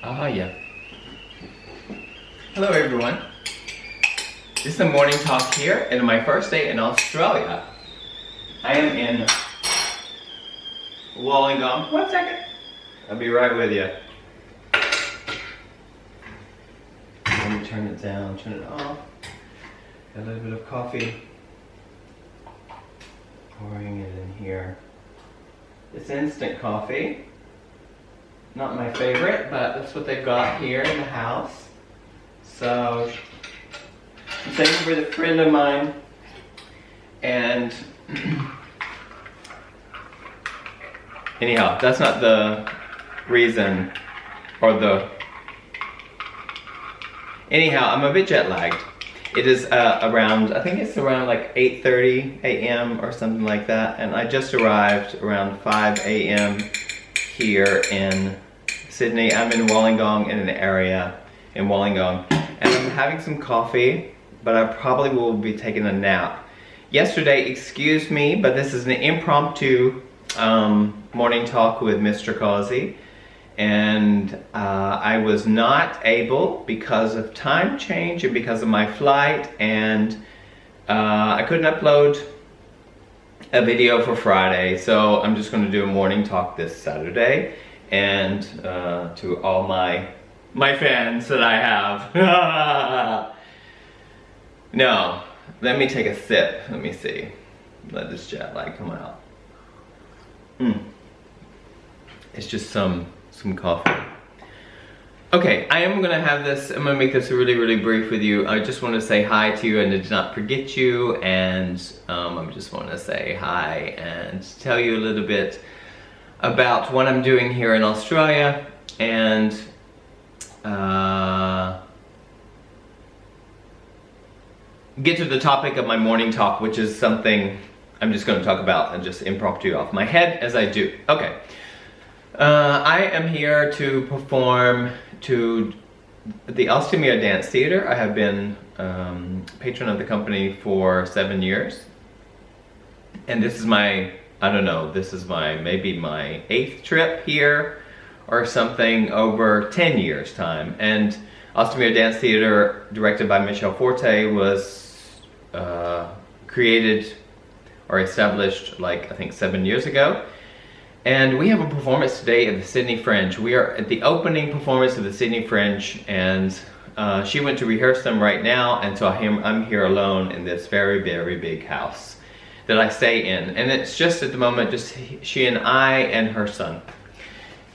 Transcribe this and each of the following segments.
Ah, yeah. Hello, everyone. This is the morning talk here, and my first day in Australia. I am in Wollongong. 1 second. I'll be right with you. Let me turn it down, turn it off. Got a little bit of coffee. Pouring it in here. It's instant coffee. Not my favorite, but that's what they've got here in the house. So, I'm staying with a friend of mine, and anyhow, that's not the reason, or the, anyhow, I'm a bit jet lagged. It is around, I think it's around like 8:30 a.m. or something like that, and I just arrived around 5 a.m. here in Sydney. I'm in Wollongong, in an area in Wollongong, and I'm having some coffee, but I probably will be taking a nap. Yesterday, excuse me, but this is an impromptu morning talk with Mr. Causey, and I was not able, because of time change and because of my flight, and I couldn't upload a video for Friday, so I'm just going to do a morning talk this Saturday, and to all my fans that I have. No, let me take a sip. Let me see. Let this jet lag come out. It's just some coffee. Okay, I am gonna have this, I'm gonna make this really brief with you. I just want to say hi to you and to not forget you, and I just want to say hi and tell you a little bit about what I'm doing here in Australia, and get to the topic of my morning talk, which is something I'm just going to talk about and just impromptu off my head as I do. Okay. I am here to perform to the Alstomere Dance Theatre. I have been patron of the company for 7 years. And this is my, I don't know, this is my, maybe my 8th trip here or something, over 10 years time. And Alstomere Dance Theatre, directed by Michel Forte, was created or established like I think 7 years ago. And we have a performance today at the Sydney Fringe. We are at the opening performance of the Sydney Fringe, and she went to rehearse them right now, and so I'm here alone in this very big house that I stay in. And it's just at the moment, just she and I and her son.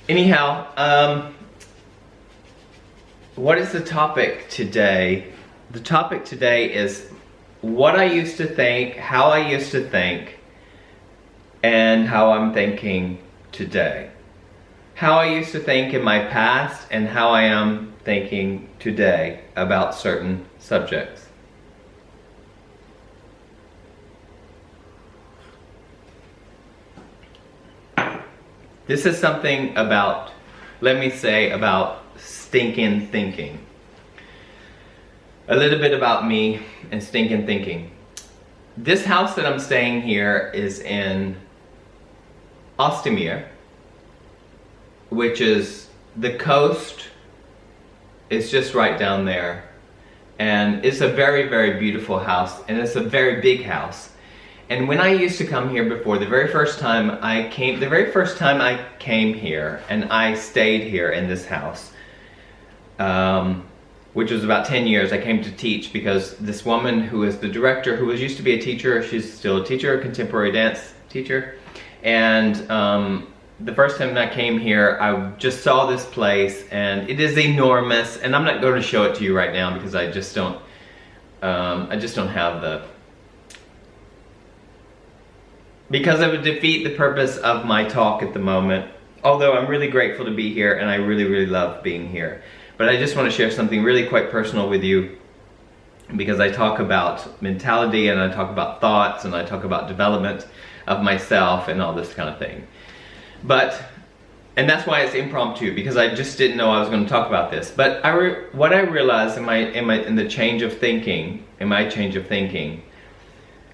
Anyhow, what is the topic today? The topic today is what I used to think, how I used to think, and how I'm thinking today. How I used to think in my past and how I am thinking today about certain subjects. This is something about, let me say, about stinking thinking. A little bit about me and stinking thinking. This house that I'm staying here is in Alstomere, which is the coast. It's just right down there, and it's a very beautiful house, and it's a very big house. And when I used to come here before, the very first time I came here and I stayed here in this house, which was about 10 years, I came to teach because this woman who is the director, who used to be a teacher, she's still a teacher, a contemporary dance teacher, and the first time I came here, I just saw this place, and it is enormous, and I'm not going to show it to you right now because I just don't have the, because it would defeat the purpose of my talk at the moment, although I'm really grateful to be here, and I really love being here. But I just want to share something really quite personal with you, because I talk about mentality, and I talk about thoughts, and I talk about development of myself and all this kind of thing. And that's why it's impromptu, because I just didn't know I was going to talk about this. But what I realized in my change of thinking,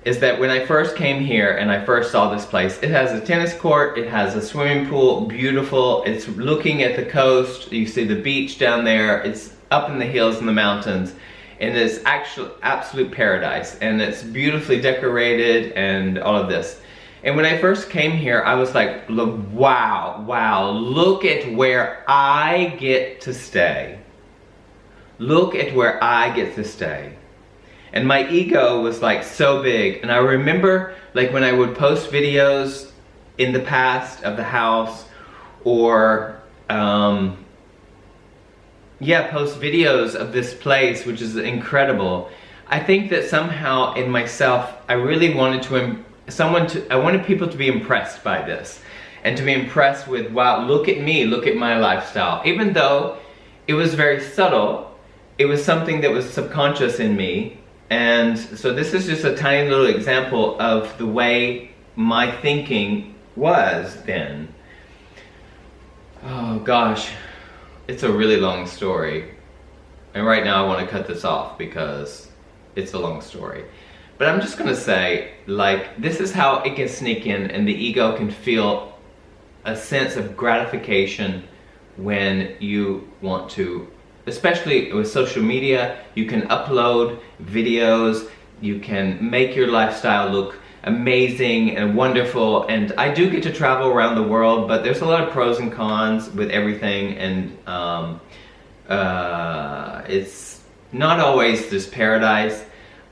is that when I first came here and I first saw this place, it has a tennis court, it has a swimming pool, beautiful, it's looking at the coast, you see the beach down there, it's up in the hills and the mountains, and it's actually absolute paradise, and it's beautifully decorated and all of this. And when I first came here, I was like, look, wow, look at where I get to stay. Look at where I get to stay. And my ego was like so big. And I remember like when I would post videos in the past of the house, or post videos of this place, which is incredible. I think that somehow in myself, I really wanted I wanted people to be impressed by this, and to be impressed with, wow, look at me, look at my lifestyle. Even though it was very subtle, it was something that was subconscious in me. And so this is just a tiny little example of the way my thinking was then. Oh gosh, it's a really long story. And right now I want to cut this off because it's a long story. But I'm just gonna say, like, this is how it can sneak in, and the ego can feel a sense of gratification when you want to, especially with social media. You can upload videos, you can make your lifestyle look amazing and wonderful, and I do get to travel around the world, but there's a lot of pros and cons with everything, and it's not always this paradise.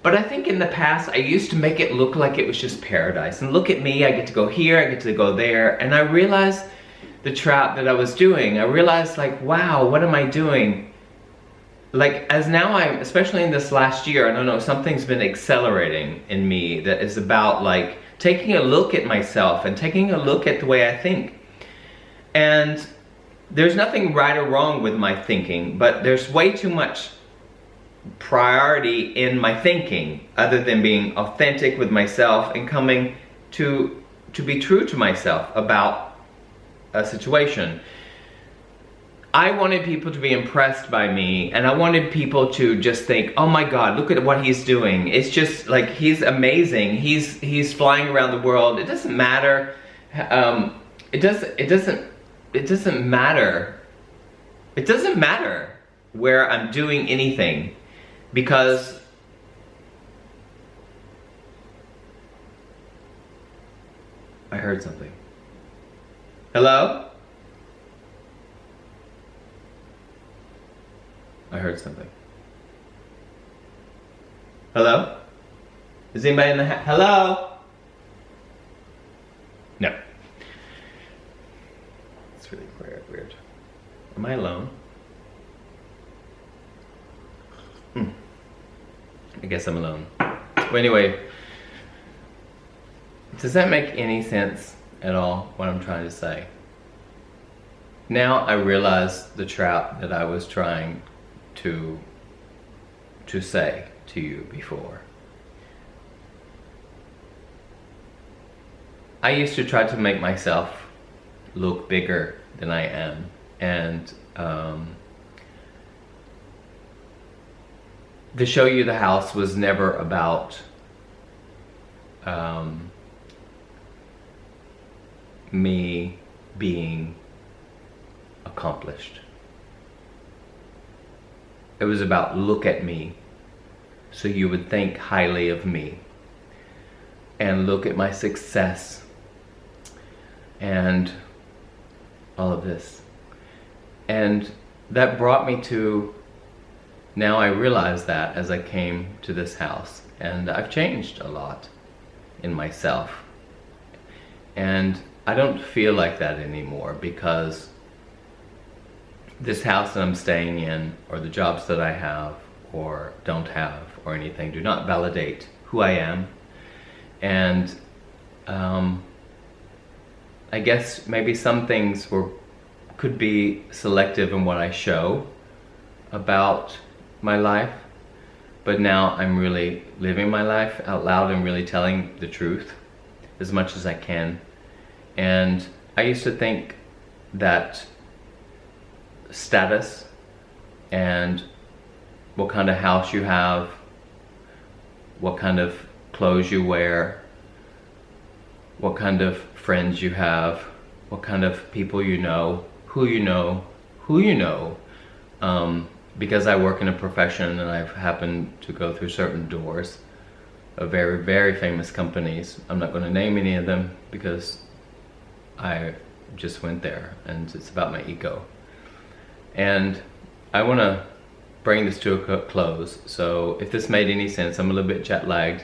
But I think in the past, I used to make it look like it was just paradise. And look at me, I get to go here, I get to go there. And I realized the trap that I was doing. I realized, like, wow, what am I doing? Like, as now especially in this last year, I don't know, something's been accelerating in me that is about, like, taking a look at myself and taking a look at the way I think. And there's nothing right or wrong with my thinking, but there's way too much priority in my thinking, other than being authentic with myself and coming to be true to myself about a situation. I wanted people to be impressed by me, and I wanted people to just think, oh my God, look at what he's doing. It's just like, he's amazing. He's flying around the world. It doesn't matter. It doesn't matter. It doesn't matter where I'm doing anything, because I heard something. Hello? I heard something. Hello? Is anybody in the house? Hello? No. It's really weird. Am I alone? I guess I'm alone. Well, anyway, does that make any sense at all, what I'm trying to say? Now I realize the trap that I was trying to say to you before. I used to try to make myself look bigger than I am, and to show you the house was never about me being accomplished. It was about, look at me, so you would think highly of me, and look at my success and all of this. And that brought me to, now I realize that as I came to this house, and I've changed a lot in myself. And I don't feel like that anymore, because this house that I'm staying in, or the jobs that I have or don't have or anything, do not validate who I am. And I guess maybe some things could be selective in what I show about my life, but now I'm really living my life out loud and really telling the truth as much as I can. And I used to think that status and what kind of house you have, what kind of clothes you wear, what kind of friends you have, what kind of people you know, who you know, because I work in a profession and I've happened to go through certain doors of very, very famous companies. I'm not going to name any of them because I just went there and it's about my ego. And I want to bring this to a close. So if this made any sense, I'm a little bit jet lagged,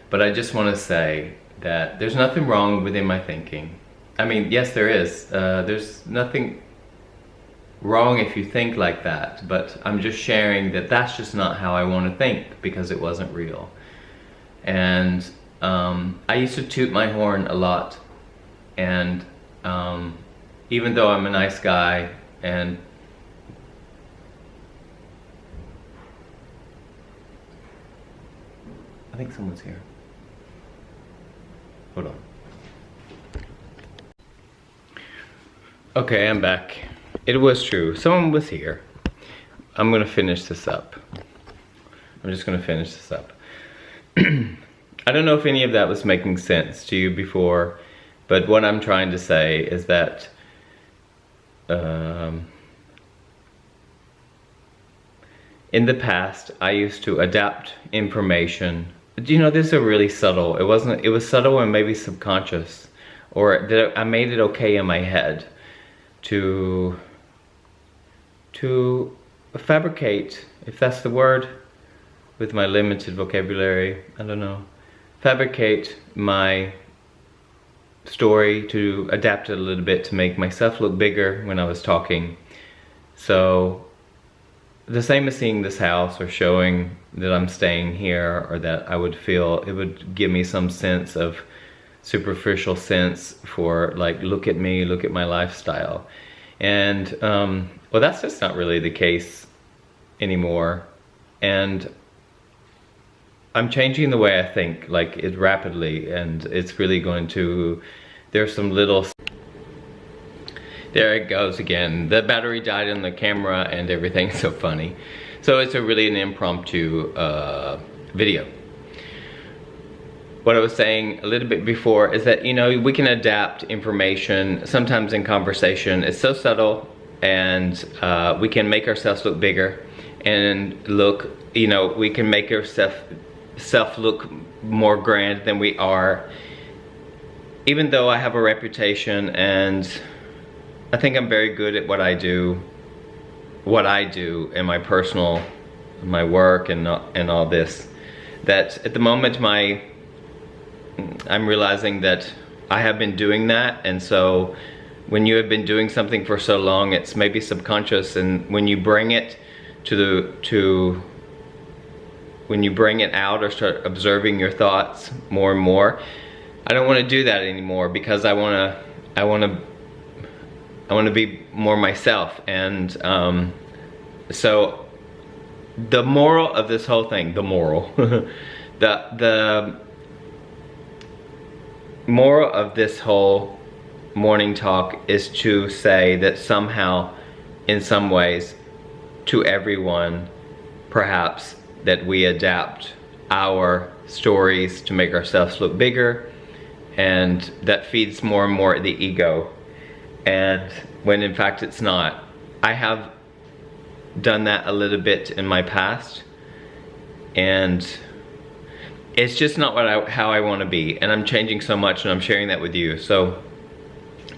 but I just want to say that there's nothing wrong within my thinking. I mean, yes, there is. There's nothing wrong if you think like that, but I'm just sharing that that's just not how I want to think because it wasn't real. And I used to toot my horn a lot, and even though I'm a nice guy, and I think someone's here. Hold on. Okay, I'm back. It was true. Someone was here. I'm gonna finish this up. I'm just gonna finish this up. I don't know if any of that was making sense to you before, but what I'm trying to say is that in the past, I used to adapt information. You know, this is really subtle. It was subtle and maybe subconscious, or that I made it okay in my head to fabricate, if that's the word, with my limited vocabulary, I don't know, fabricate my story, to adapt it a little bit to make myself look bigger when I was talking. So the same as seeing this house or showing that I'm staying here, or that I would feel, it would give me some sense of superficial sense for like, look at me, look at my lifestyle. And well, that's just not really the case anymore. And I'm changing the way I think, like it rapidly, and it's really going to, there's some little, there it goes again. The battery died on the camera and everything's so funny. So it's really an impromptu video. What I was saying a little bit before is that, you know, we can adapt information sometimes in conversation. It's so subtle, and we can make ourselves look bigger and look, you know, we can make ourselves look more grand than we are. Even though I have a reputation and I think I'm very good at what I do in my personal, my work and all this, that at the moment I'm realizing that I have been doing that. And so when you have been doing something for so long, it's maybe subconscious, and when you bring it when you bring it out or start observing your thoughts more and more, I don't want to do that anymore, because I want to be more myself. And so the moral of this whole thing, the moral the moral of this whole morning talk is to say that somehow, in some ways, to everyone, perhaps, that we adapt our stories to make ourselves look bigger, and that feeds more and more the ego. And when in fact it's not. I have done that a little bit in my past, and it's just not how I want to be, and I'm changing so much, and I'm sharing that with you. So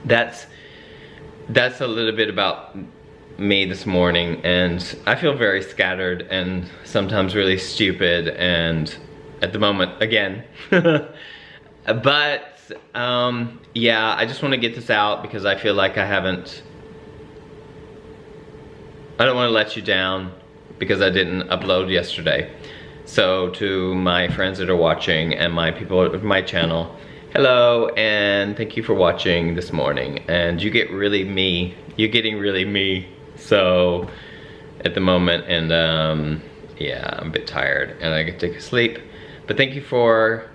that's a little bit about me this morning, and I feel very scattered and sometimes really stupid, and at the moment again but yeah, I just want to get this out because I feel like I don't want to let you down because I didn't upload yesterday. So to my friends that are watching and my people of my channel, hello, and thank you for watching this morning. And you get really me, you're getting really me, so at the moment. And yeah, I'm a bit tired and I can take a sleep, but thank you for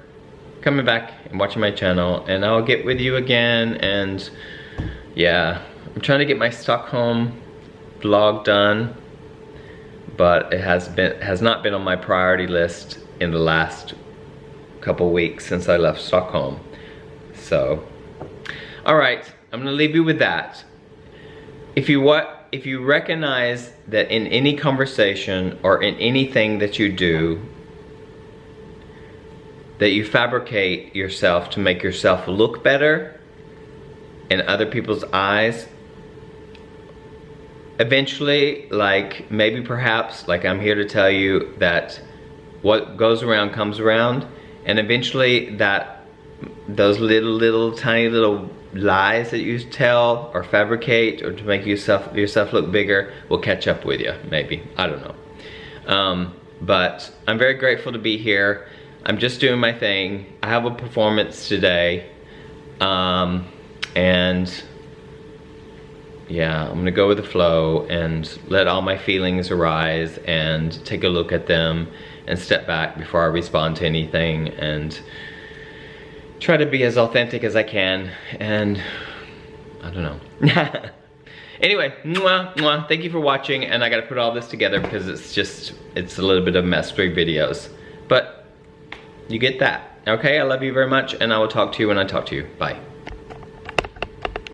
coming back and watching my channel, and I'll get with you again. And yeah, I'm trying to get my Stockholm vlog done, but it has not been on my priority list in the last couple weeks since I left Stockholm. So, all right, I'm gonna leave you with that. If you recognize that in any conversation or in anything that you do, that you fabricate yourself to make yourself look better in other people's eyes, eventually, like maybe perhaps, like I'm here to tell you that what goes around comes around, and eventually that those little tiny little lies that you tell or fabricate or to make yourself look bigger will catch up with you, maybe. I don't know. But I'm very grateful to be here. I'm just doing my thing. I have a performance today. And yeah, I'm gonna go with the flow and let all my feelings arise and take a look at them and step back before I respond to anything and try to be as authentic as I can, and I don't know. Anyway, mwah, mwah. Thank you for watching, and I gotta put all this together because it's a little bit of mess, 3 videos. But you get that, okay? I love you very much, and I will talk to you when I talk to you. Bye.